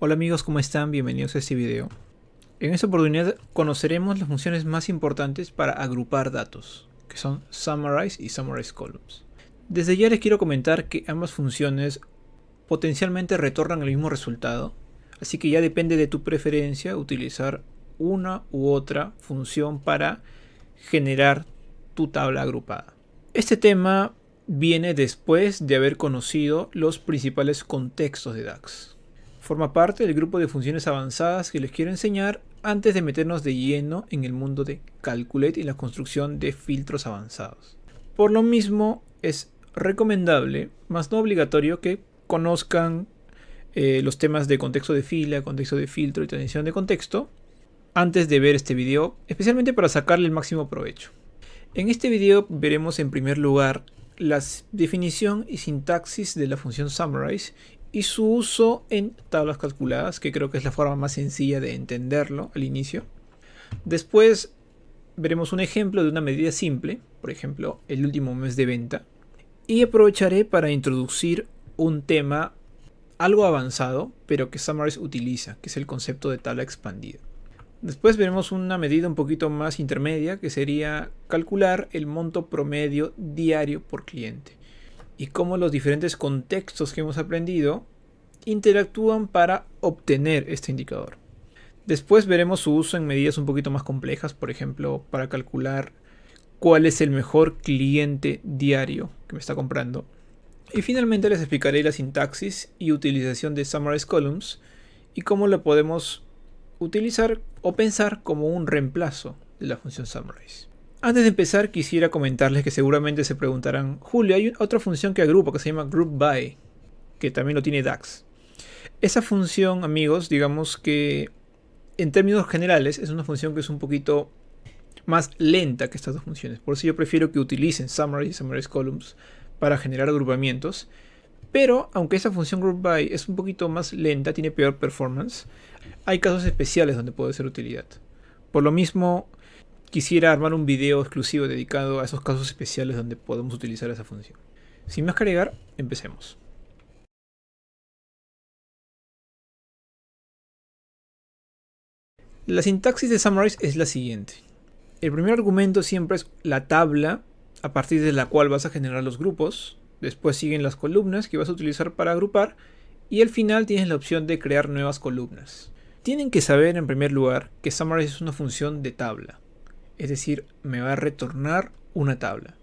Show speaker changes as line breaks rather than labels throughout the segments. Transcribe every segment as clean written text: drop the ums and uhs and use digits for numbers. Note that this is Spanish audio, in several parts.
Hola amigos, ¿cómo están? Bienvenidos a este video. En esta oportunidad conoceremos las funciones más importantes para agrupar datos, que son Summarize y Summarize Columns. Desde ya les quiero comentar que ambas funciones potencialmente retornan el mismo resultado, así que ya depende de tu preferencia utilizar una u otra función para generar tu tabla agrupada. Este tema viene después de haber conocido los principales contextos de DAX. Forma parte del grupo de funciones avanzadas que les quiero enseñar antes de meternos de lleno en el mundo de Calculate y la construcción de filtros avanzados. Por lo mismo, es recomendable, más no obligatorio, que conozcan los temas de contexto de fila, contexto de filtro y transición de contexto antes de ver este video, especialmente para sacarle el máximo provecho. En este video veremos en primer lugar la definición y sintaxis de la función Summarize y su uso en tablas calculadas, que creo que es la forma más sencilla de entenderlo al inicio. Después veremos un ejemplo de una medida simple, por ejemplo, el último mes de venta. Y aprovecharé para introducir un tema algo avanzado, pero que Summarize utiliza, que es el concepto de tabla expandida. Después veremos una medida un poquito más intermedia, que sería calcular el monto promedio diario por cliente y cómo los diferentes contextos que hemos aprendido interactúan para obtener este indicador. Después veremos su uso en medidas un poquito más complejas, por ejemplo, para calcular cuál es el mejor cliente diario que me está comprando. Y finalmente les explicaré la sintaxis y utilización de Summarize Columns y cómo lo podemos utilizar o pensar como un reemplazo de la función Summarize. Antes de empezar, quisiera comentarles que seguramente se preguntarán: Julio, hay otra función que agrupa que se llama Group By, que también lo tiene DAX. Esa función, amigos, digamos que en términos generales es una función que es un poquito más lenta que estas dos funciones. Por eso yo prefiero que utilicen Summarize y Summarize Columns para generar agrupamientos. Pero aunque esa función Group By es un poquito más lenta, tiene peor performance, hay casos especiales donde puede ser de utilidad. Por lo mismo, quisiera armar un video exclusivo dedicado a esos casos especiales donde podemos utilizar esa función. Sin más que agregar, empecemos. La sintaxis de Summarize es la siguiente. El primer argumento siempre es la tabla a partir de la cual vas a generar los grupos. Después siguen las columnas que vas a utilizar para agrupar. Y al final tienes la opción de crear nuevas columnas. Tienen que saber en primer lugar que Summarize es una función de tabla. Es decir, me va a retornar una tabla.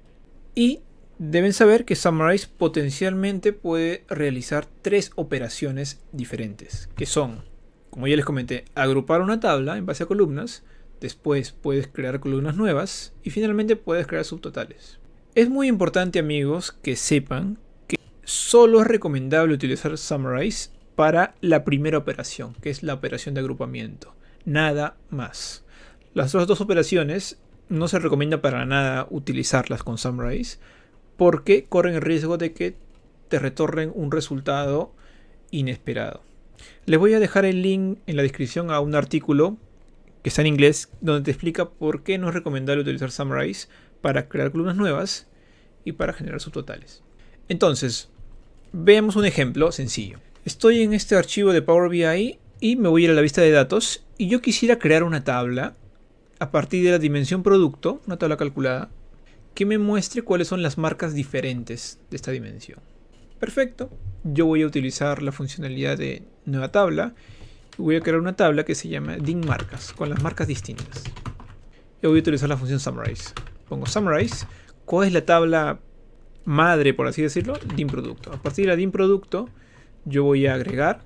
Y deben saber que Summarize potencialmente puede realizar tres operaciones diferentes, que son, como ya les comenté, agrupar una tabla en base a columnas. Después puedes crear columnas nuevas y finalmente puedes crear subtotales. Es muy importante, amigos, que sepan que solo es recomendable utilizar Summarize para la primera operación, que es la operación de agrupamiento. Nada más. Las otras dos operaciones no se recomienda para nada utilizarlas con Summarize porque corren el riesgo de que te retornen un resultado inesperado. Les voy a dejar el link en la descripción a un artículo que está en inglés donde te explica por qué no es recomendable utilizar Summarize para crear columnas nuevas y para generar subtotales. Entonces, veamos un ejemplo sencillo. Estoy en este archivo de Power BI y me voy a ir a la vista de datos y yo quisiera crear una tabla a partir de la dimensión producto, una tabla calculada, que me muestre cuáles son las marcas diferentes de esta dimensión. Perfecto. Yo voy a utilizar la funcionalidad de nueva tabla y voy a crear una tabla que se llama dim marcas, con las marcas distintas. Yo voy a utilizar la función Summarize. Pongo Summarize. ¿Cuál es la tabla madre, por así decirlo? Dim producto. A partir de la dim producto, yo voy a agregar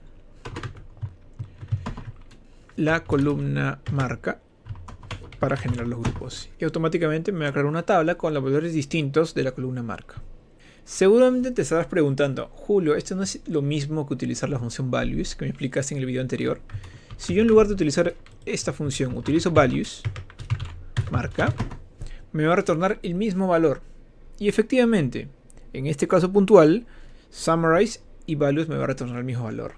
la columna marca para generar los grupos. Y automáticamente me va a crear una tabla con los valores distintos de la columna marca. Seguramente te estarás preguntando: Julio, ¿esto no es lo mismo que utilizar la función values que me explicaste en el video anterior? Si yo en lugar de utilizar esta función utilizo values, marca, me va a retornar el mismo valor. Y efectivamente, en este caso puntual, Summarize y values me va a retornar el mismo valor.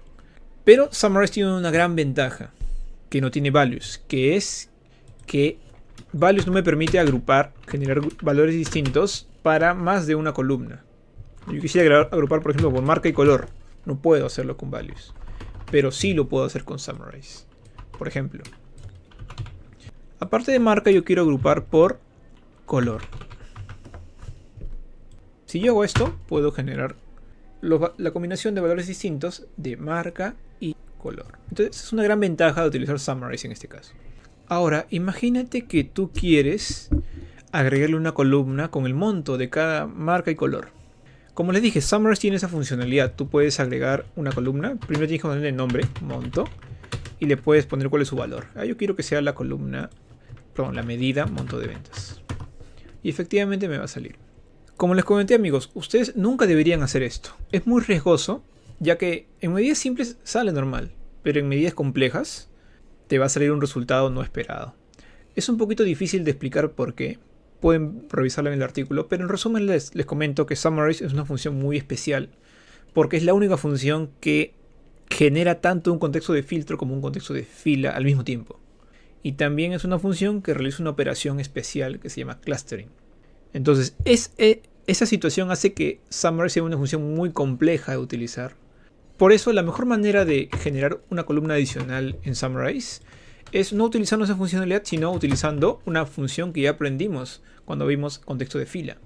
Pero Summarize tiene una gran ventaja que no tiene values, que es que values no me permite agrupar, generar valores distintos para más de una columna. Yo quisiera agrupar, por ejemplo, por marca y color. No puedo hacerlo con values. pero sí lo puedo hacer con Summarize. Por ejemplo, aparte de marca, yo quiero agrupar por color. Si yo hago esto, puedo generar la combinación de valores distintos de marca y color. Entonces es una gran ventaja de utilizar Summarize en este caso. Ahora, imagínate que tú quieres agregarle una columna con el monto de cada marca y color. Como les dije, Summarize tiene esa funcionalidad. Tú puedes agregar una columna. Primero tienes que ponerle el nombre, monto, y le puedes poner cuál es su valor. Yo quiero que sea la columna, perdón, la medida monto de ventas. Y efectivamente me va a salir. Como les comenté, amigos, ustedes nunca deberían hacer esto. Es muy riesgoso, ya que en medidas simples sale normal, pero en medidas complejas te va a salir un resultado no esperado. Es un poquito difícil de explicar por qué. Pueden revisarlo en el artículo, pero en resumen les comento que Summarize es una función muy especial, porque es la única función que genera tanto un contexto de filtro como un contexto de fila al mismo tiempo. Y también es una función que realiza una operación especial que se llama clustering. Entonces, esa situación hace que Summarize sea una función muy compleja de utilizar. Por eso, la mejor manera de generar una columna adicional en Summarize es no utilizando esa funcionalidad, sino utilizando una función que ya aprendimos cuando vimos contexto de fila,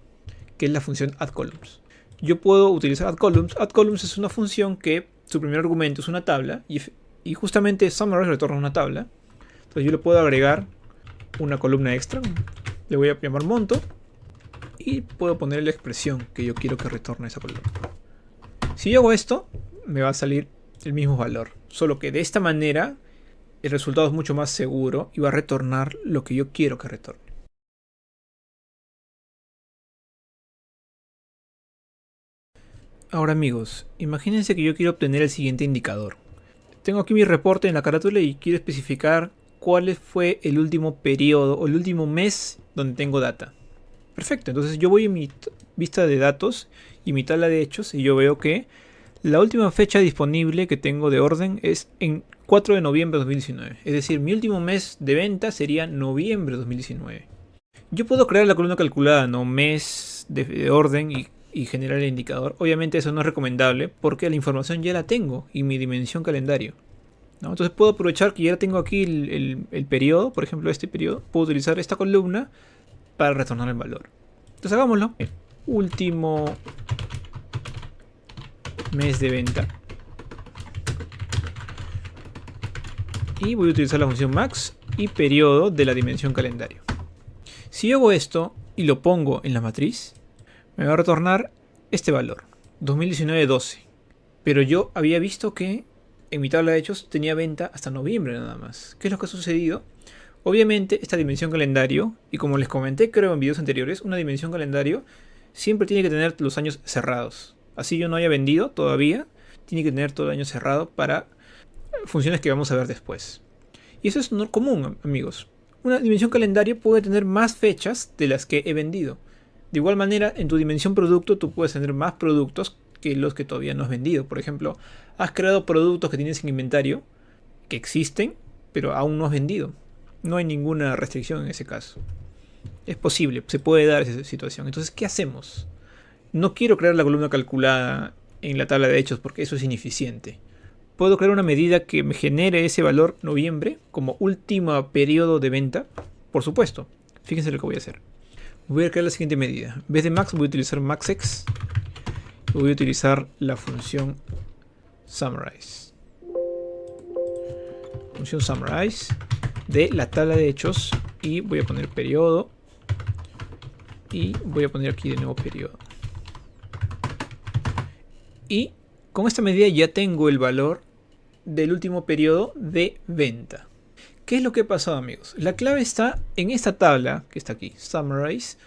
que es la función addColumns. Yo puedo utilizar addColumns. addColumns es una función que su primer argumento es una tabla y justamente Summarize retorna una tabla. Entonces yo le puedo agregar una columna extra, le voy a llamar monto y puedo poner la expresión que yo quiero que retorne esa columna. Si yo hago esto, me va a salir el mismo valor, solo que de esta manera el resultado es mucho más seguro y va a retornar lo que yo quiero que retorne. Ahora amigos, imagínense que yo quiero obtener el siguiente indicador. Tengo aquí mi reporte en la carátula y quiero especificar cuál fue el último periodo o el último mes donde tengo data. Perfecto, entonces yo voy en mi vista de datos y mi tabla de hechos y yo veo que la última fecha disponible que tengo de orden es en 4 de noviembre de 2019. Es decir, mi último mes de venta sería noviembre de 2019. Yo puedo crear la columna calculada, no mes de orden y generar el indicador. Obviamente eso no es recomendable porque la información ya la tengo y mi dimensión calendario, ¿no? Entonces puedo aprovechar que ya tengo aquí el periodo, por ejemplo este periodo. Puedo utilizar esta columna para retornar el valor. Entonces hagámoslo. Último mes de venta. Y voy a utilizar la función max y periodo de la dimensión calendario. Si yo hago esto y lo pongo en la matriz, me va a retornar este valor, 2019-12. Pero yo había visto que en mi tabla de hechos tenía venta hasta noviembre nada más. ¿Qué es lo que ha sucedido? Obviamente esta dimensión calendario, y como les comenté creo en videos anteriores, una dimensión calendario siempre tiene que tener los años cerrados. Así yo no haya vendido todavía, tiene que tener todo el año cerrado para funciones que vamos a ver después. Y eso es no común, amigos. Una dimensión calendario puede tener más fechas de las que he vendido. De igual manera, en tu dimensión producto tú puedes tener más productos que los que todavía no has vendido. Por ejemplo, has creado productos que tienes en inventario, que existen, pero aún no has vendido. No hay ninguna restricción en ese caso. Es posible, se puede dar esa situación. Entonces, ¿qué hacemos? No quiero crear la columna calculada en la tabla de hechos porque eso es ineficiente. Puedo crear una medida que me genere ese valor noviembre como último periodo de venta. Por supuesto, fíjense lo que voy a hacer. Voy a crear la siguiente medida. En vez de max voy a utilizar maxx. Voy a utilizar la función summarize. Función summarize de la tabla de hechos y voy a poner periodo y voy a poner aquí de nuevo periodo. Y con esta medida ya tengo el valor del último periodo de venta. ¿Qué es lo que ha pasado, amigos? La clave está en esta tabla que está aquí, summarize,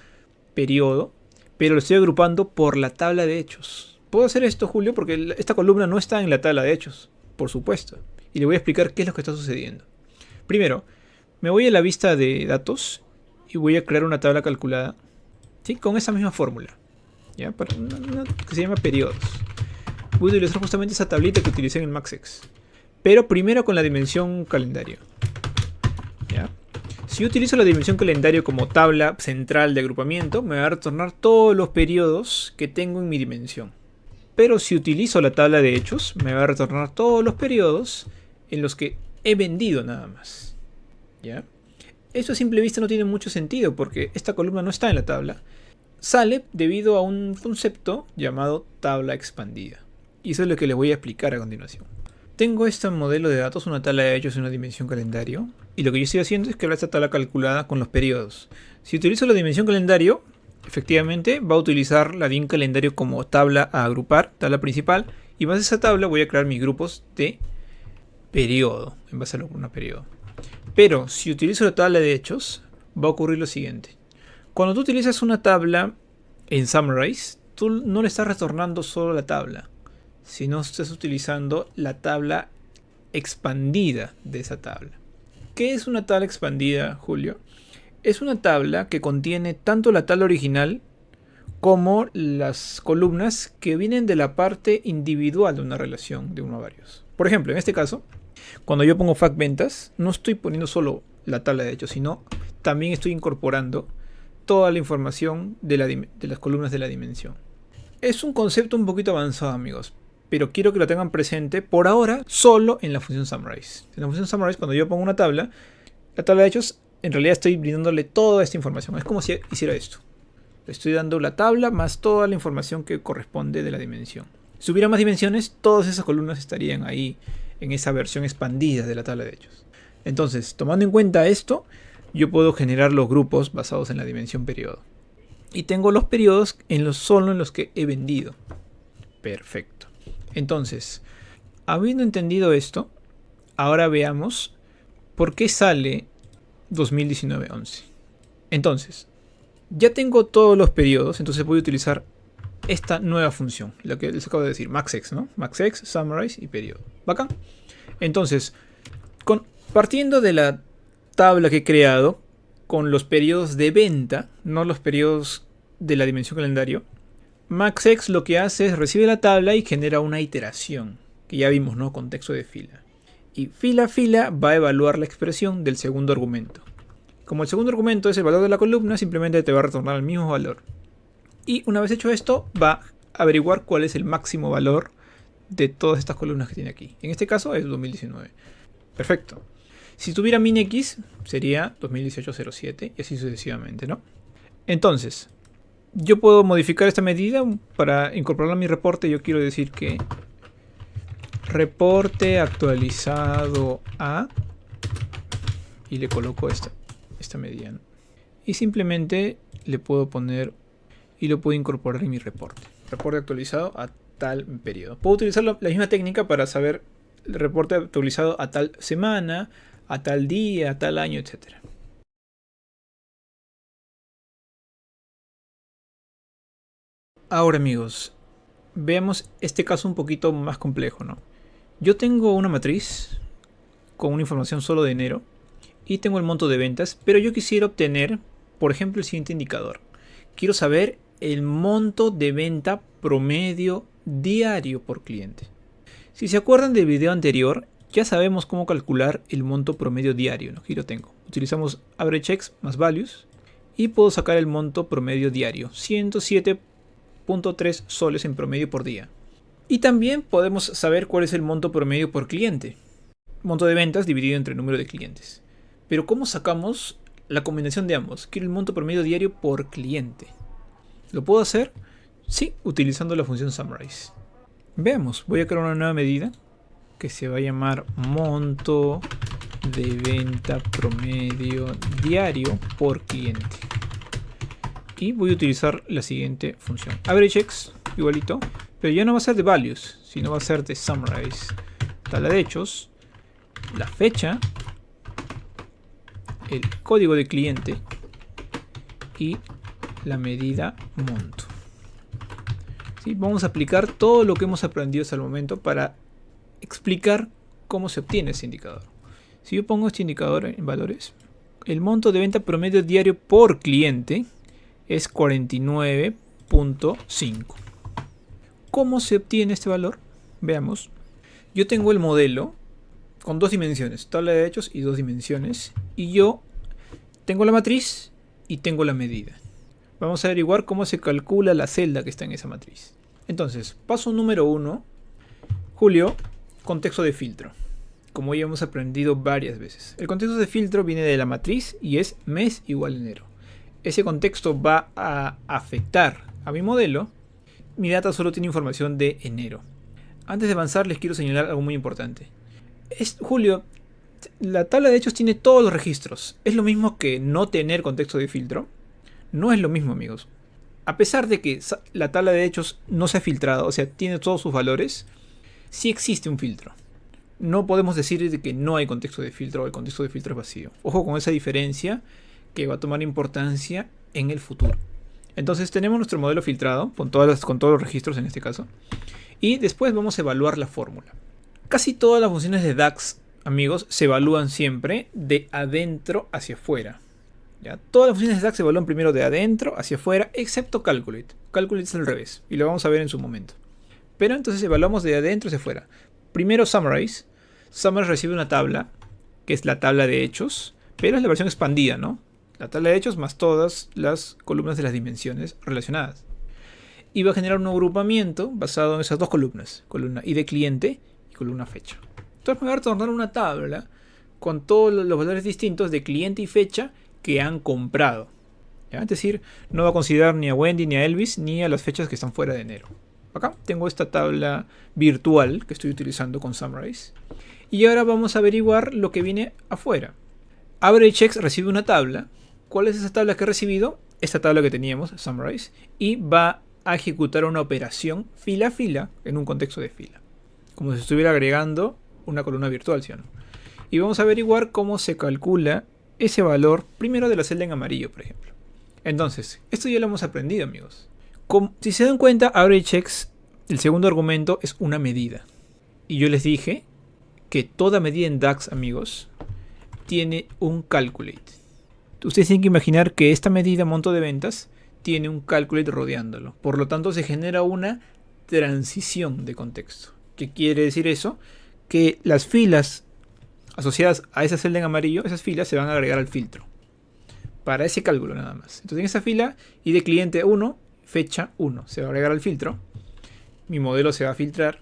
periodo, pero lo estoy agrupando por la tabla de hechos. Puedo hacer esto, Julio, porque esta columna no está en la tabla de hechos, por supuesto. Y le voy a explicar qué es lo que está sucediendo. Primero, me voy a la vista de datos y voy a crear una tabla calculada, ¿sí? Con esa misma fórmula, ¿ya? Para que se llama periodos. Voy a utilizar justamente esa tablita que utilicé en el maxx, pero primero con la dimensión calendario, ¿ya? Si yo utilizo la dimensión calendario como tabla central de agrupamiento, me va a retornar todos los periodos que tengo en mi dimensión. Pero si utilizo la tabla de hechos, me va a retornar todos los periodos en los que he vendido nada más. ¿Ya? Esto a simple vista no tiene mucho sentido porque esta columna no está en la tabla. Sale debido a un concepto llamado tabla expandida. Y eso es lo que les voy a explicar a continuación. Tengo este modelo de datos, una tabla de hechos y una dimensión calendario. Y lo que yo estoy haciendo es crear esta tabla calculada con los periodos. Si utilizo la dimensión calendario, efectivamente va a utilizar la dim calendario como tabla a agrupar, tabla principal. Y en base a esa tabla voy a crear mis grupos de periodo, en base a la columna periodo. Pero si utilizo la tabla de hechos, va a ocurrir lo siguiente. Cuando tú utilizas una tabla en Summarize, tú no le estás retornando solo la tabla, sino estás utilizando la tabla expandida de esa tabla. ¿Qué es una tabla expandida, Julio? Es una tabla que contiene tanto la tabla original como las columnas que vienen de la parte individual de una relación de uno a varios. Por ejemplo, en este caso, cuando yo pongo fact ventas, no estoy poniendo solo la tabla de hechos, sino también estoy incorporando toda la información de las columnas de la dimensión. Es un concepto un poquito avanzado, amigos, pero quiero que lo tengan presente por ahora solo en la función Summarize. En la función Summarize, cuando yo pongo una tabla, la tabla de hechos, en realidad estoy brindándole toda esta información. Es como si hiciera esto. Le estoy dando la tabla más toda la información que corresponde de la dimensión. Si hubiera más dimensiones, todas esas columnas estarían ahí en esa versión expandida de la tabla de hechos. Entonces, tomando en cuenta esto, yo puedo generar los grupos basados en la dimensión periodo. Y tengo los periodos solo en los que he vendido. Perfecto. Entonces, habiendo entendido esto, ahora veamos por qué sale 2019-11. Entonces, ya tengo todos los periodos, entonces voy a utilizar esta nueva función, lo que les acabo de decir, maxx, ¿no? Maxx, summarize y periodo. ¿Bacán? Entonces, partiendo de la tabla que he creado con los periodos de venta, no los periodos de la dimensión calendario, maxx lo que hace es recibe la tabla y genera una iteración, que ya vimos, ¿no? Contexto de fila. Y fila a fila va a evaluar la expresión del segundo argumento. Como el segundo argumento es el valor de la columna, simplemente te va a retornar el mismo valor. Y una vez hecho esto, va a averiguar cuál es el máximo valor de todas estas columnas que tiene aquí. En este caso es 2019. Perfecto. Si tuviera min x, sería 2018-07 y así sucesivamente, ¿no? Entonces, yo puedo modificar esta medida para incorporarla a mi reporte. Yo quiero decir que reporte actualizado a, y le coloco esta medida, ¿no? Y simplemente le puedo poner y lo puedo incorporar en mi reporte. Reporte actualizado a tal periodo. Puedo utilizar la misma técnica para saber el reporte actualizado a tal semana, a tal día, a tal año, etc. Ahora, amigos, veamos este caso un poquito más complejo, ¿no? Yo tengo una matriz con una información solo de enero y tengo el monto de ventas, pero yo quisiera obtener, por ejemplo, el siguiente indicador. Quiero saber el monto de venta promedio diario por cliente. Si se acuerdan del video anterior, ya sabemos cómo calcular el monto promedio diario, ¿no? Aquí lo tengo. Utilizamos averagex más values y puedo sacar el monto promedio diario, 107.3 soles en promedio por día. Y también podemos saber cuál es el monto promedio por cliente. Monto de ventas dividido entre el número de clientes. Pero ¿cómo sacamos la combinación de ambos? Quiero el monto promedio diario por cliente. ¿Lo puedo hacer? Sí, utilizando la función Summarize. Veamos, voy a crear una nueva medida que se va a llamar monto de venta promedio diario por cliente. Y voy a utilizar la siguiente función. averagex igualito, pero ya no va a ser de values, sino va a ser de Summarize. Tabla de hechos, la fecha, el código de cliente y la medida monto. ¿Sí? Vamos a aplicar todo lo que hemos aprendido hasta el momento para explicar cómo se obtiene ese indicador. Si yo pongo este indicador en valores, el monto de venta promedio diario por cliente es 49.5. ¿Cómo se obtiene este valor? Veamos. Yo tengo el modelo con dos dimensiones, tabla de hechos y dos dimensiones, y yo tengo la matriz y tengo la medida. Vamos a averiguar cómo se calcula la celda que está en esa matriz. Entonces, paso número 1, Julio, contexto de filtro. Como ya hemos aprendido varias veces. El contexto de filtro viene de la matriz y es mes igual enero. Ese contexto va a afectar a mi modelo. Mi data solo tiene información de enero. Antes de avanzar les quiero señalar algo muy importante. Julio, la tabla de hechos tiene todos los registros. ¿Es lo mismo que no tener contexto de filtro? No es lo mismo, amigos. A pesar de que la tabla de hechos no se ha filtrado, o sea, tiene todos sus valores, sí existe un filtro. No podemos decir de que no hay contexto de filtro o el contexto de filtro es vacío. Ojo con esa diferencia que va a tomar importancia en el futuro. Entonces tenemos nuestro modelo filtrado con todos los registros en este caso. Y después vamos a evaluar la fórmula. Casi todas las funciones de DAX, amigos, se evalúan siempre de adentro hacia afuera. ¿Ya? Todas las funciones de DAX se evalúan primero de adentro hacia afuera, excepto Calculate. Calculate es al revés y lo vamos a ver en su momento. Pero entonces evaluamos de adentro hacia afuera. Primero Summarize. Summarize recibe una tabla, que es la tabla de hechos, pero es la versión expandida, ¿no? La tabla de hechos más todas las columnas de las dimensiones relacionadas. Y va a generar un agrupamiento basado en esas dos columnas. Columna ID cliente y columna fecha. Entonces me va a retornar una tabla con todos los valores distintos de cliente y fecha que han comprado. ¿Ya? Es decir, no va a considerar ni a Wendy, ni a Elvis, ni a las fechas que están fuera de enero. Acá tengo esta tabla virtual que estoy utilizando con Summarize. Y ahora vamos a averiguar lo que viene afuera. AverageX recibe una tabla. ¿Cuál es esa tabla que ha recibido? Esta tabla que teníamos, Summarize. Y va a ejecutar una operación fila a fila en un contexto de fila. Como si estuviera agregando una columna virtual, ¿sí o no? Y vamos a averiguar cómo se calcula ese valor primero de la celda en amarillo, por ejemplo. Entonces, esto ya lo hemos aprendido, amigos. Si se dan cuenta, AverageX, el segundo argumento, es una medida. Y yo les dije que toda medida en DAX, amigos, tiene un calculate. Ustedes tienen que imaginar que esta medida, monto de ventas, tiene un calculate rodeándolo. Por lo tanto, se genera una transición de contexto. ¿Qué quiere decir eso? Que las filas asociadas a esa celda en amarillo, esas filas se van a agregar al filtro. Para ese cálculo nada más. Entonces en esa fila, ID cliente 1, fecha 1, se va a agregar al filtro. Mi modelo se va a filtrar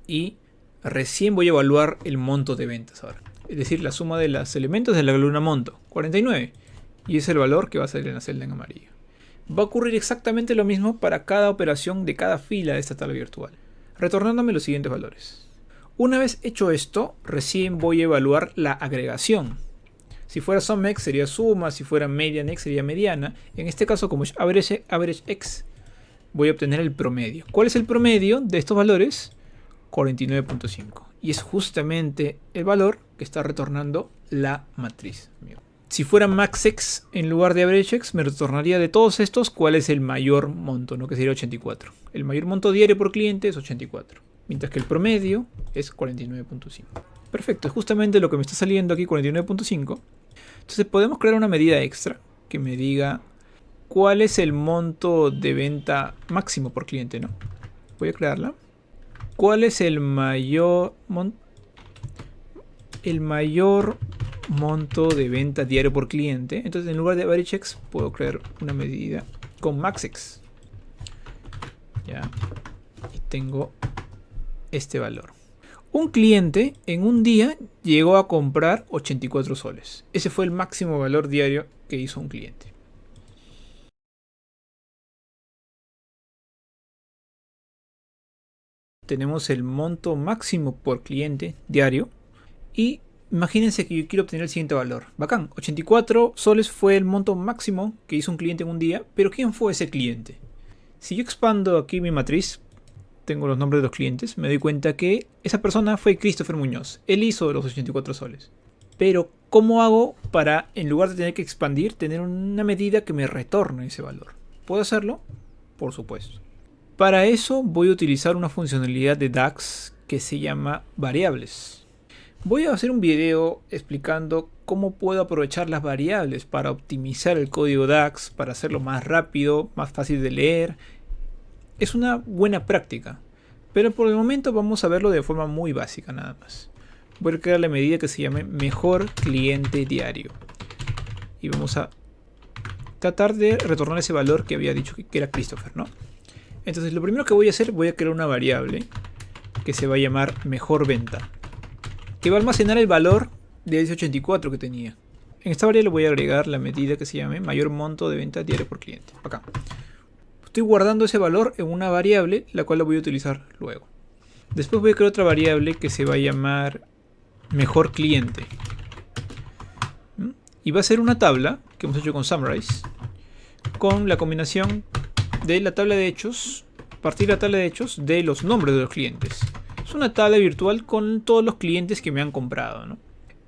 y recién voy a evaluar el monto de ventas ahora. Es decir, la suma de los elementos de la columna monto, 49. Y es el valor que va a salir en la celda en amarillo. Va a ocurrir exactamente lo mismo para cada operación de cada fila de esta tabla virtual, retornándome los siguientes valores. Una vez hecho esto, recién voy a evaluar la agregación. Si fuera SumX sería suma, si fuera MedianX sería mediana. En este caso, como es AverageX, voy a obtener el promedio. ¿Cuál es el promedio de estos valores? 49.5. Y es justamente el valor que está retornando la matriz. Si fuera MaxX en lugar de AverageX, me retornaría de todos estos cuál es el mayor monto, ¿no? Que sería 84. El mayor monto diario por cliente es 84. Mientras que el promedio es 49.5. Perfecto, es justamente lo que me está saliendo aquí, 49.5. Entonces podemos crear una medida extra que me diga cuál es el monto de venta máximo por cliente, ¿no? Voy a crearla. ¿Cuál es el mayor monto de venta diario por cliente? Entonces en lugar de AverageX puedo crear una medida con MaxX. Ya. Y tengo este valor. Un cliente en un día llegó a comprar 84 soles. Ese fue el máximo valor diario que hizo un cliente. Tenemos el monto máximo por cliente diario. Y imagínense que yo quiero obtener el siguiente valor. Bacán, 84 soles fue el monto máximo que hizo un cliente en un día. Pero ¿quién fue ese cliente? Si yo expando aquí mi matriz, tengo los nombres de los clientes, me doy cuenta que esa persona fue Christopher Muñoz. Él hizo los 84 soles. Pero, ¿cómo hago para, en lugar de tener que expandir, tener una medida que me retorne ese valor? ¿Puedo hacerlo? Por supuesto. Para eso voy a utilizar una funcionalidad de DAX que se llama variables. Voy a hacer un video explicando cómo puedo aprovechar las variables para optimizar el código DAX, para hacerlo más rápido, más fácil de leer. Es una buena práctica, pero por el momento vamos a verlo de forma muy básica nada más. Voy a crear la medida que se llame mejor cliente diario. Y vamos a tratar de retornar ese valor que había dicho que era Christopher, ¿no? Entonces lo primero que voy a hacer, voy a crear una variable que se va a llamar mejor venta, que va a almacenar el valor de ese 84 que tenía. En esta variable voy a agregar la medida que se llame mayor monto de venta diario por cliente. Acá. Estoy guardando ese valor en una variable, la cual la voy a utilizar luego. Después voy a crear otra variable que se va a llamar mejor cliente. Y va a ser una tabla que hemos hecho con Summarize, con la combinación de la tabla de hechos, partir de la tabla de hechos de los nombres de los clientes. Es una tabla virtual con todos los clientes que me han comprado, ¿no?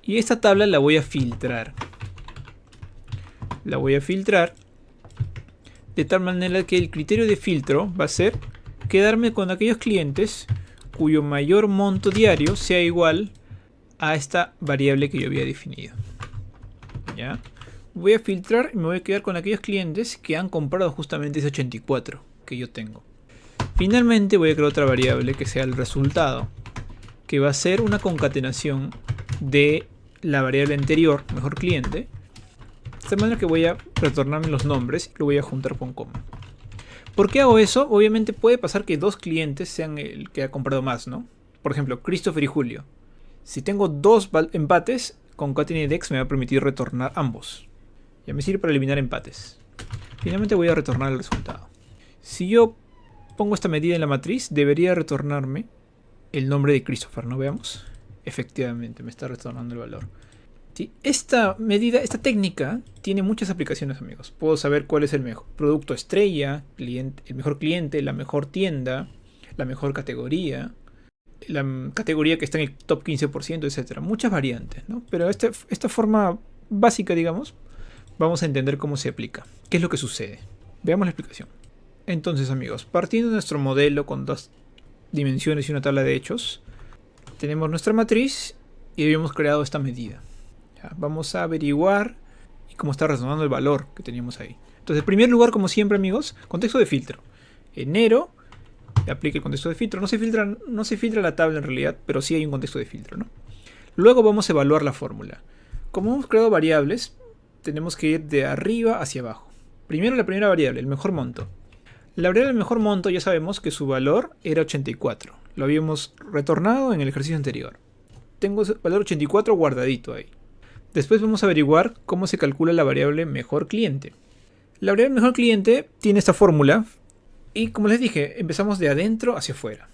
Y esta tabla la voy a filtrar. La voy a filtrar de tal manera que el criterio de filtro va a ser quedarme con aquellos clientes cuyo mayor monto diario sea igual a esta variable que yo había definido. ¿Ya? Voy a filtrar y me voy a quedar con aquellos clientes que han comprado justamente ese 84 que yo tengo. Finalmente voy a crear otra variable que sea el resultado, que va a ser una concatenación de la variable anterior, mejor cliente, de esta manera que voy a retornarme los nombres y lo voy a juntar con coma. ¿Por qué hago eso? Obviamente puede pasar que dos clientes sean el que ha comprado más, ¿no? Por ejemplo, Christopher y Julio. Si tengo dos empates, concatenatex me va a permitir retornar ambos. Ya me sirve para eliminar empates. Finalmente voy a retornar el resultado. Si yo pongo esta medida en la matriz, debería retornarme el nombre de Christopher, ¿no? Veamos. Efectivamente, me está retornando el valor. ¿Sí? Esta medida, esta técnica, tiene muchas aplicaciones, amigos. Puedo saber cuál es el mejor producto estrella, cliente, el mejor cliente, la mejor tienda, la mejor categoría, la categoría que está en el top 15%, etc. Muchas variantes, ¿no? Pero esta forma básica, digamos, vamos a entender cómo se aplica. ¿Qué es lo que sucede? Veamos la explicación. Entonces, amigos, partiendo de nuestro modelo con dos dimensiones y una tabla de hechos, tenemos nuestra matriz y habíamos creado esta medida. Ya, vamos a averiguar cómo está resonando el valor que teníamos ahí. Entonces, en primer lugar, como siempre, amigos, contexto de filtro. Enero, aplica el contexto de filtro. No se filtra la tabla en realidad, pero sí hay un contexto de filtro, ¿no? Luego vamos a evaluar la fórmula. Como hemos creado variables, tenemos que ir de arriba hacia abajo. Primero la primera variable, el mejor monto. La variable del mejor monto ya sabemos que su valor era 84. Lo habíamos retornado en el ejercicio anterior. Tengo ese valor 84 guardadito ahí. Después vamos a averiguar cómo se calcula la variable mejor cliente. La variable mejor cliente tiene esta fórmula y, como les dije, empezamos de adentro hacia afuera.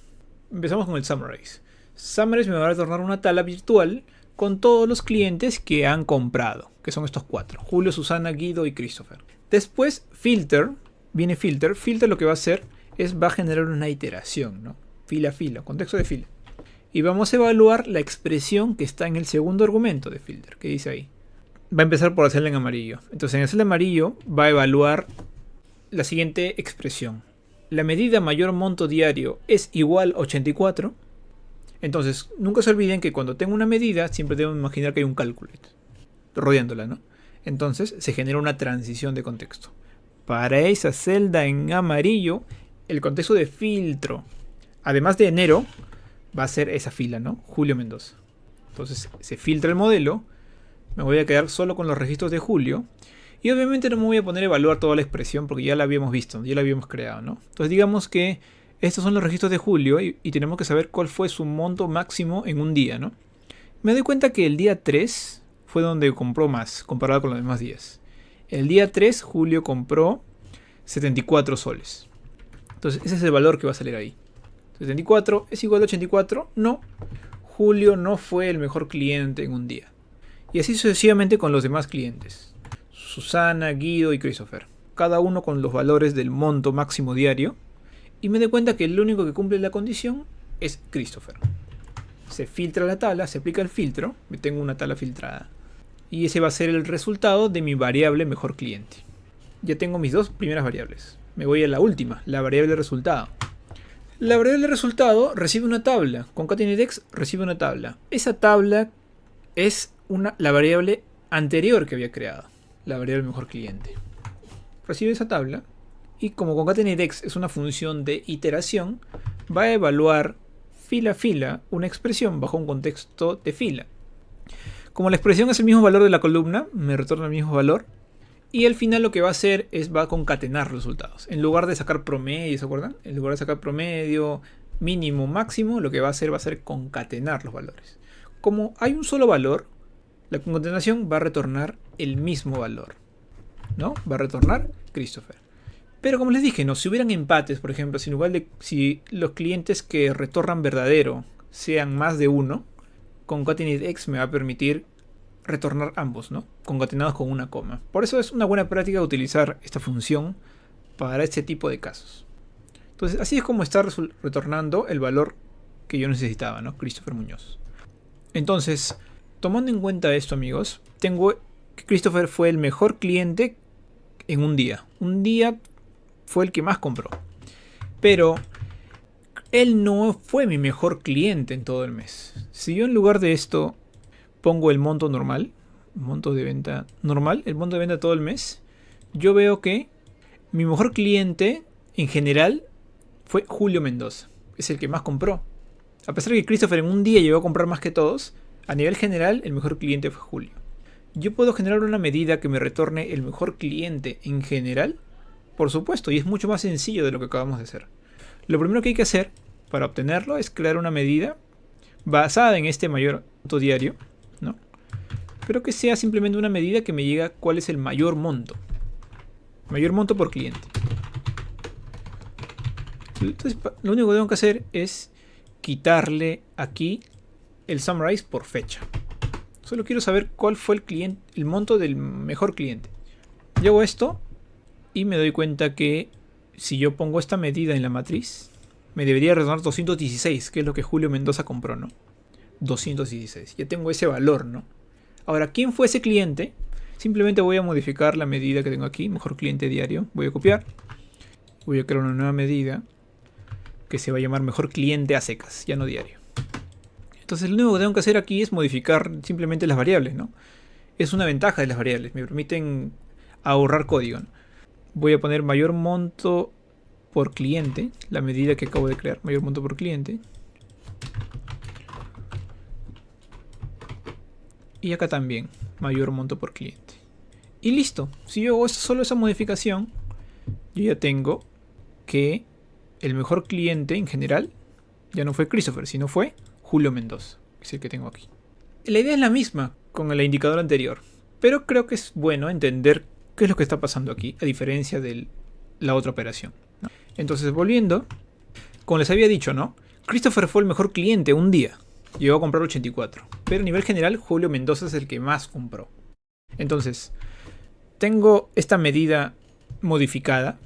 Empezamos con el Summarize. Summarize me va a retornar una tabla virtual con todos los clientes que han comprado, que son estos cuatro: Julio, Susana, Guido y Christopher. Después viene filter. Filter lo que va a hacer es va a generar una iteración, ¿no? Fila a fila, contexto de fila. Y vamos a evaluar la expresión que está en el segundo argumento de filter, que dice ahí. Va a empezar por hacerla en amarillo. Entonces en el celda amarillo va a evaluar la siguiente expresión. La medida mayor monto diario es igual a 84. Entonces nunca se olviden que cuando tengo una medida siempre debo imaginar que hay un cálculo rodeándola, ¿no? Entonces se genera una transición de contexto. Para esa celda en amarillo, el contexto de filtro, además de enero, va a ser esa fila, ¿no? Julio Mendoza. Entonces se filtra el modelo. Me voy a quedar solo con los registros de Julio. Y obviamente no me voy a poner a evaluar toda la expresión porque ya la habíamos visto, ya la habíamos creado, ¿no? Entonces digamos que estos son los registros de Julio y tenemos que saber cuál fue su monto máximo en un día, ¿no? Me doy cuenta que el día 3 fue donde compró más comparado con los demás días. El día 3 Julio compró 74 soles. Entonces ese es el valor que va a salir ahí. 74 es igual a 84. No, Julio no fue el mejor cliente en un día. Y así sucesivamente con los demás clientes: Susana, Guido y Christopher. Cada uno con los valores del monto máximo diario. Y me doy cuenta que el único que cumple la condición es Christopher. Se filtra la tabla, se aplica el filtro. Me tengo una tabla filtrada. Y ese va a ser el resultado de mi variable mejor cliente. Ya tengo mis dos primeras variables. Me voy a la última, la variable resultado. La variable resultado recibe una tabla. Concatenatex recibe una tabla. Esa tabla es la variable anterior que había creado. La variable mejor cliente. Recibe esa tabla. Y como concatenatex es una función de iteración, va a evaluar fila a fila una expresión bajo un contexto de fila. Como la expresión es el mismo valor de la columna, me retorna el mismo valor. Y al final lo que va a hacer es va a concatenar resultados. En lugar de sacar promedio, ¿se acuerdan? En lugar de sacar promedio, mínimo, máximo, lo que va a ser concatenar los valores. Como hay un solo valor, la concatenación va a retornar el mismo valor, ¿no? Va a retornar Christopher. Pero como les dije, ¿no? Si hubieran empates, por ejemplo, si los clientes que retornan verdadero sean más de uno, concatenate_x me va a permitir retornar ambos, ¿no? Concatenados con una coma. Por eso es una buena práctica utilizar esta función para este tipo de casos. Entonces, así es como está retornando el valor que yo necesitaba, ¿no? Christopher Muñoz. Entonces, tomando en cuenta esto, amigos, tengo que Christopher fue el mejor cliente en un día. Un día fue el que más compró. Pero él no fue mi mejor cliente en todo el mes. Si yo en lugar de esto pongo el monto normal, monto de venta normal, el monto de venta todo el mes, yo veo que mi mejor cliente en general fue Julio Mendoza. Es el que más compró. A pesar de que Christopher en un día llegó a comprar más que todos, a nivel general el mejor cliente fue Julio. ¿Yo puedo generar una medida que me retorne el mejor cliente en general? Por supuesto, y es mucho más sencillo de lo que acabamos de hacer. Lo primero que hay que hacer para obtenerlo es crear una medida basada en este mayor monto diario, ¿no? Pero que sea simplemente una medida que me diga cuál es el mayor monto. Mayor monto por cliente. Entonces, lo único que tengo que hacer es quitarle aquí el summarize por fecha. Solo quiero saber cuál fue el monto del mejor cliente. Yo hago esto y me doy cuenta que si yo pongo esta medida en la matriz, me debería retornar 216, que es lo que Julio Mendoza compró, ¿no? 216. Ya tengo ese valor, ¿no? Ahora, ¿quién fue ese cliente? Simplemente voy a modificar la medida que tengo aquí, mejor cliente diario. Voy a copiar. Voy a crear una nueva medida que se va a llamar mejor cliente a secas, ya no diario. Entonces lo único que tengo que hacer aquí es modificar simplemente las variables, ¿no? Es una ventaja de las variables, me permiten ahorrar código, ¿no? Voy a poner mayor monto por cliente, la medida que acabo de crear, mayor monto por cliente. Y acá también, mayor monto por cliente. Y listo, si yo hago solo esa modificación, yo ya tengo que el mejor cliente en general ya no fue Christopher, sino fue Julio Mendoza, que es el que tengo aquí. La idea es la misma con el indicador anterior, pero creo que es bueno entender qué es lo que está pasando aquí, a diferencia de la otra operación, ¿no? Entonces, volviendo, como les había dicho, ¿no? Christopher fue el mejor cliente un día, llegó a comprar 84, pero a nivel general Julio Mendoza es el que más compró. Entonces, tengo esta medida modificada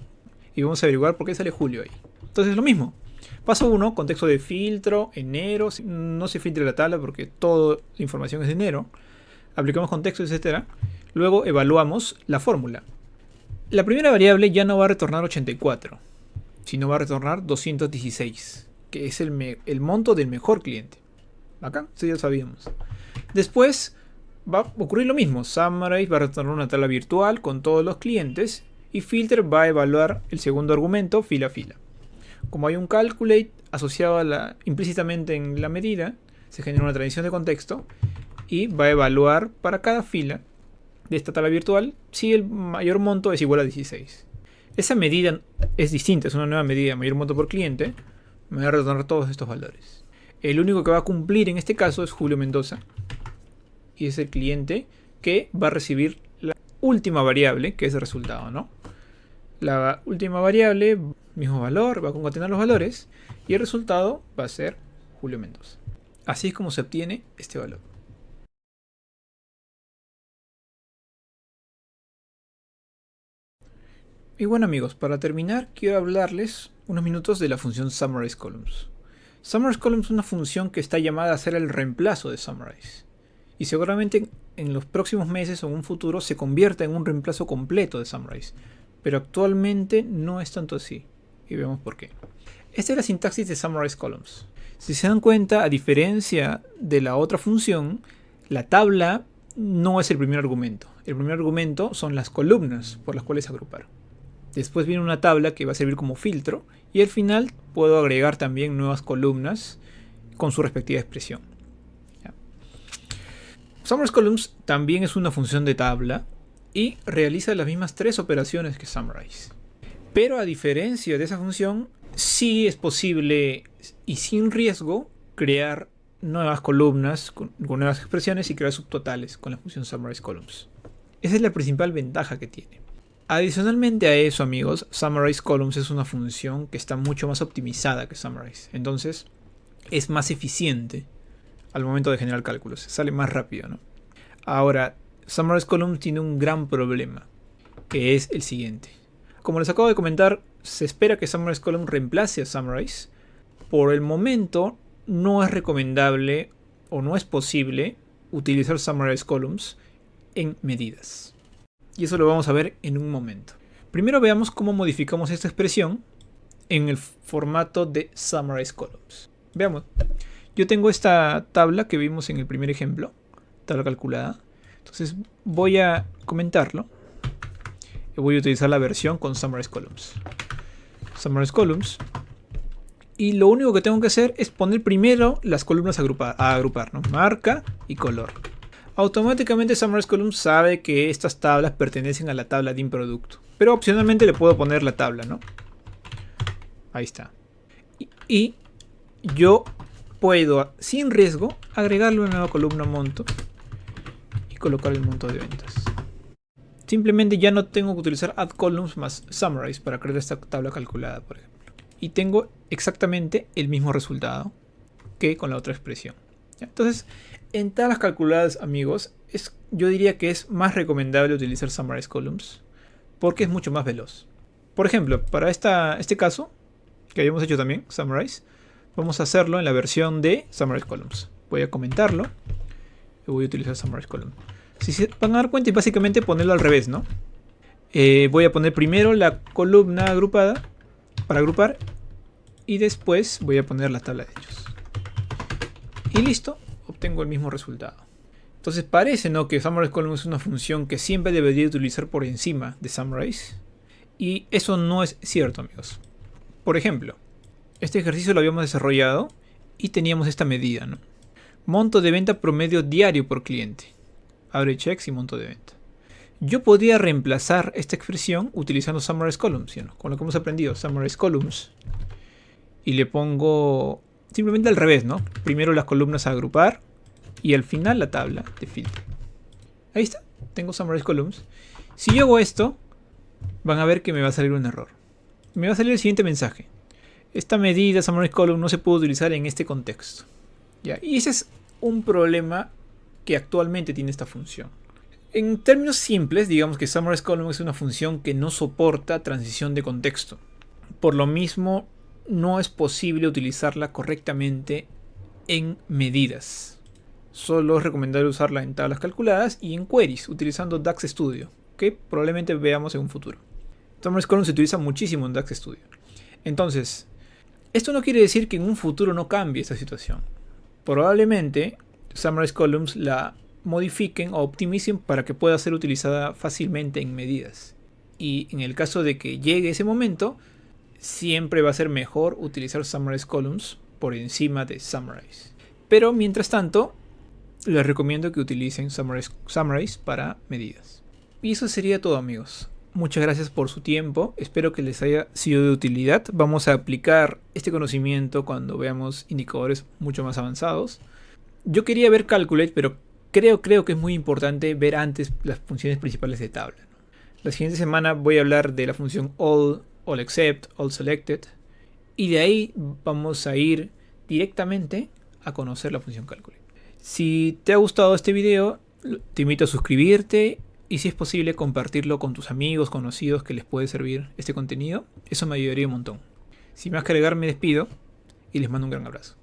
y vamos a averiguar por qué sale Julio ahí. Entonces, lo mismo. Paso 1, contexto de filtro, enero. No se filtre la tabla porque toda la información es de enero. Aplicamos contexto, etc. Luego evaluamos la fórmula. La primera variable ya no va a retornar 84, sino va a retornar 216, que es el monto del mejor cliente. Acá, sí, ya sabíamos. Después va a ocurrir lo mismo. Summarize va a retornar una tabla virtual con todos los clientes y filter va a evaluar el segundo argumento fila a fila. Como hay un calculate asociado implícitamente en la medida, se genera una transición de contexto y va a evaluar para cada fila de esta tabla virtual si el mayor monto es igual a 16. Esa medida es distinta, es una nueva medida, mayor monto por cliente. Me va a retornar todos estos valores. El único que va a cumplir en este caso es Julio Mendoza. Y es el cliente que va a recibir la última variable, que es el resultado, ¿no? La última variable, mismo valor, va a concatenar los valores. Y el resultado va a ser Julio Mendoza. Así es como se obtiene este valor. Y bueno amigos, para terminar quiero hablarles unos minutos de la función Summarize Columns. Summarize Columns es una función que está llamada a ser el reemplazo de Summarize. Y seguramente en los próximos meses o en un futuro se convierta en un reemplazo completo de Summarize. Pero actualmente no es tanto así. Y vemos por qué. Esta es la sintaxis de Summarize Columns. Si se dan cuenta, a diferencia de la otra función, la tabla no es el primer argumento. El primer argumento son las columnas por las cuales agrupar. Después viene una tabla que va a servir como filtro. Y al final puedo agregar también nuevas columnas con su respectiva expresión. ¿Ya? Summarize Columns también es una función de tabla. y realiza las mismas 3 operaciones que Summarize. Pero a diferencia de esa función, sí es posible y sin riesgo crear nuevas columnas con nuevas expresiones y crear subtotales con la función Summarize Columns. Esa es la principal ventaja que tiene. Adicionalmente a eso, amigos, Summarize Columns es una función que está mucho más optimizada que Summarize. Entonces, es más eficiente al momento de generar cálculos. Sale más rápido, ¿no? Ahora, Summarize Columns tiene un gran problema, que es el siguiente. Como les acabo de comentar, se espera que Summarize Columns reemplace a Summarize. Por el momento, no es recomendable o no es posible utilizar Summarize Columns en medidas. Y eso lo vamos a ver en un momento. Primero veamos cómo modificamos esta expresión en el formato de Summarize Columns. Veamos. Yo tengo esta tabla que vimos en el primer ejemplo, tabla calculada. Entonces voy a comentarlo y voy a utilizar la versión con Summarize Columns. Summarize Columns. Y lo único que tengo que hacer es poner primero las columnas a agrupar, ¿no? Marca y color. Automáticamente Summarize Columns sabe que estas tablas pertenecen a la tabla de producto. Pero opcionalmente le puedo poner la tabla, ¿no? Ahí está. Y yo puedo, sin riesgo, agregarle una nueva columna monto y colocar el monto de ventas. Simplemente ya no tengo que utilizar add columns más Summarize para crear esta tabla calculada, por ejemplo. Y tengo exactamente el mismo resultado que con la otra expresión. Entonces, en tablas calculadas, amigos, yo diría que es más recomendable utilizar Summarize Columns porque es mucho más veloz. Por ejemplo, para este caso, que habíamos hecho también, Summarize, vamos a hacerlo en la versión de Summarize Columns. Voy a comentarlo y voy a utilizar Summarize Columns. Si se van a dar cuenta, y básicamente ponerlo al revés, ¿no? Voy a poner primero la columna agrupada para agrupar y después voy a poner la tabla de hechos. Y listo, obtengo el mismo resultado. Entonces parece, ¿no?, que Summarize Columns es una función que siempre debería utilizar por encima de Summarize. Y eso no es cierto, amigos. Por ejemplo, este ejercicio lo habíamos desarrollado y teníamos esta medida, ¿no? Monto de venta promedio diario por cliente. Average checks y monto de venta. Yo podría reemplazar esta expresión utilizando Summarize Columns, ¿sí?, ¿no?, con lo que hemos aprendido, Summarize Columns. Y le pongo simplemente al revés, ¿no? Primero las columnas a agrupar y al final la tabla de filtro. Ahí está, tengo Summarize Columns. Si yo hago esto, van a ver que me va a salir un error. Me va a salir el siguiente mensaje. Esta medida Summarize Column no se puede utilizar en este contexto. ¿Ya? Y ese es un problema que actualmente tiene esta función. En términos simples, digamos que Summarize Column es una función que no soporta transición de contexto. Por lo mismo, no es posible utilizarla correctamente en medidas. Solo es recomendable usarla en tablas calculadas y en queries, utilizando DAX Studio, que probablemente veamos en un futuro. Summarize Column se utiliza muchísimo en DAX Studio. Entonces, esto no quiere decir que en un futuro no cambie esta situación. Probablemente Summarize Columns la modifiquen o optimicen para que pueda ser utilizada fácilmente en medidas. Y en el caso de que llegue ese momento, siempre va a ser mejor utilizar Summarize Columns por encima de Summarize. Pero mientras tanto, les recomiendo que utilicen Summarize para medidas. Y eso sería todo, amigos. Muchas gracias por su tiempo. Espero que les haya sido de utilidad. Vamos a aplicar este conocimiento cuando veamos indicadores mucho más avanzados. Yo quería ver Calculate, pero creo que es muy importante ver antes las funciones principales de tabla, ¿no? La siguiente semana voy a hablar de la función all except, all selected. Y de ahí vamos a ir directamente a conocer la función Calculate. Si te ha gustado este video, te invito a suscribirte. Y si es posible, compartirlo con tus amigos, conocidos que les puede servir este contenido. Eso me ayudaría un montón. Sin más que agregar, me despido y les mando un gran abrazo.